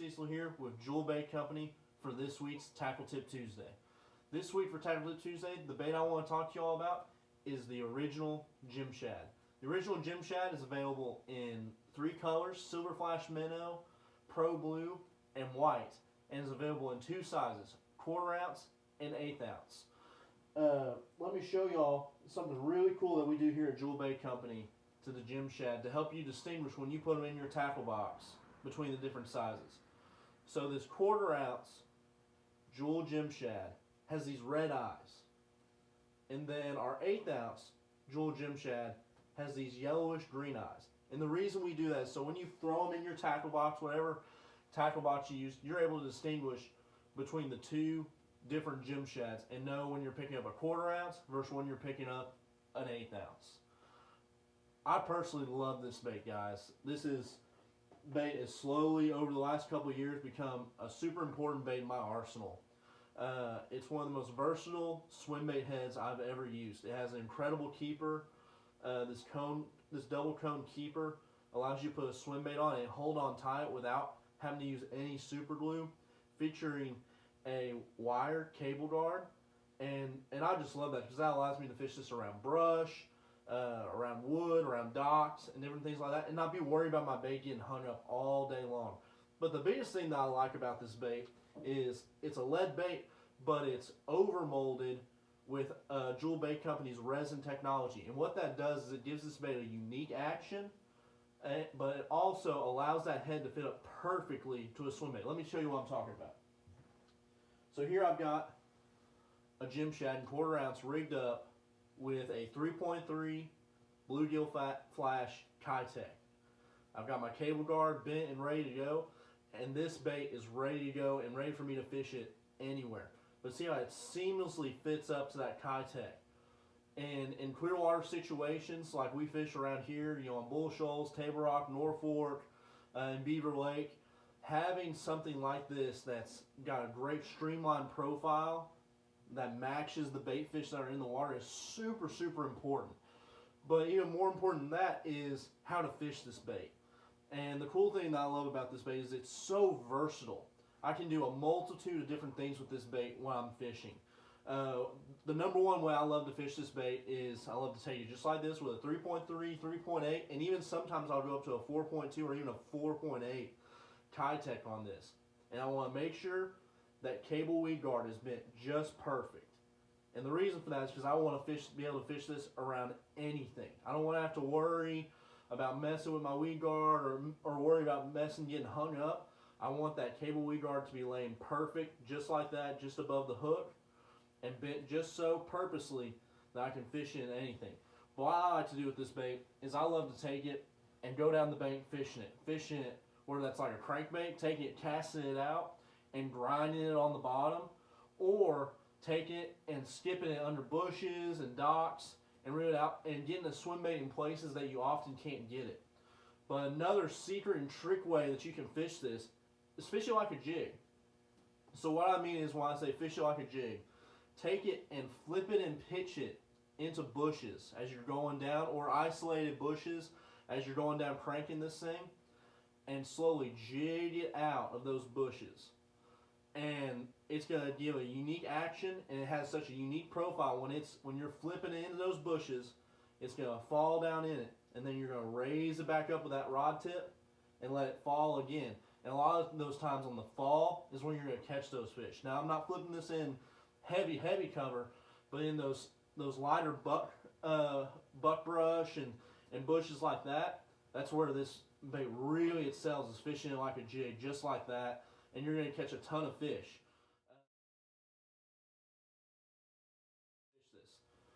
Cecil here with Jewel Bait Company for this week's Tackle Tip Tuesday. This week for Tackle Tip Tuesday, the bait I want to talk to you all about is the original Gym Shad. The original Gym Shad is available in 3 colors: Silver Flash Minnow, Pro Blue, and White, and is available in 2 sizes: 1/4 ounce and 1/8 ounce. Let me show y'all something really cool that we do here at Jewel Bait Company to the Gym Shad to help you distinguish when you put them in your tackle box between the different sizes. So this 1/4 ounce Jewel Gym Shad has these red eyes, and then our 1/8 ounce Jewel Gym Shad has these yellowish green eyes. And the reason we do that is so when you throw them in your tackle box, whatever tackle box you use, you're able to distinguish between the 2 different Gym Shads and know when you're picking up a 1/4 ounce versus when you're picking up an 1/8 ounce. I personally love this bait, guys. This bait has slowly, over the last couple of years, become a super important bait in my arsenal. It's one of the most versatile swim bait heads I've ever used. It has an incredible keeper. This double cone keeper allows you to put a swim bait on and hold on tight without having to use any super glue, featuring a wire cable guard. And I just love that because that allows me to fish this around brush, around wood, around docks, and different things like that, and not be worried about my bait getting hung up all day long. But the biggest thing that I like about this bait is it's a lead bait, but it's over molded with Jewel Bait Company's resin technology. And what that does is it gives this bait a unique action, but it also allows that head to fit up perfectly to a swim bait. Let me show you what I'm talking about. So here I've got a Gym Shad in 1/4 ounce rigged up with a 3.3 bluegill flash Kitech. I've got my cable guard bent and ready to go, and this bait is ready to go and ready for me to fish it anywhere. But see how it seamlessly fits up to that Kitech. And in clear water situations like we fish around here, on Bull Shoals, Table Rock, Norfolk, and Beaver Lake, having something like this that's got a great streamlined profile that matches the bait fish that are in the water is super, super important. But even more important than that is how to fish this bait. And the cool thing that I love about this bait is it's so versatile. I can do a multitude of different things with this bait when I'm fishing. The number one way I love to fish this bait is I love to take it just like this with a 3.3, 3.8, and even sometimes I'll go up to a 4.2 or even a 4.8 Kitech on this. And I want to make sure that cable weed guard is bent just perfect. And the reason for that is because I want to be able to fish this around anything. I don't want to have to worry about messing with my weed guard or worry about getting hung up. I want that cable weed guard to be laying perfect, just like that, just above the hook, and bent just so purposely that I can fish in anything. But what I like to do with this bait is I love to take it and go down the bank fishing it, whether that's like a crankbait, taking it, casting it out, and grinding it on the bottom, or taking it and skipping it under bushes and docks and reel it out and getting a swim bait in places that you often can't get it. But another secret and trick way that you can fish this is fish it like a jig. So what I mean is when I say fish it like a jig, take it and flip it and pitch it into bushes as you're going down, or isolated bushes as you're going down cranking this thing, and slowly jig it out of those bushes. And it's going to give a unique action, and it has such a unique profile. When you're flipping it into those bushes, it's going to fall down in it, and then you're going to raise it back up with that rod tip and let it fall again. And a lot of those times on the fall is when you're going to catch those fish. Now, I'm not flipping this in heavy cover, but in those lighter buck brush and bushes like that, that's where this bait really excels, is fishing it like a jig, just like that, and you're going to catch a ton of fish.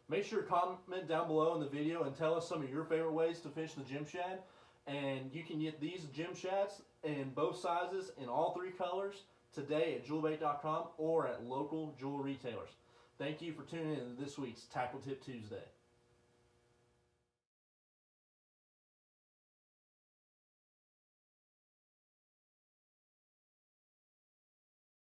Make sure to comment down below in the video and tell us some of your favorite ways to fish the Gym Shad. And you can get these Gym Shads in both sizes in all 3 colors today at jewelbait.com or at local jewel retailers. Thank you for tuning in to this week's Tackle Tip Tuesday.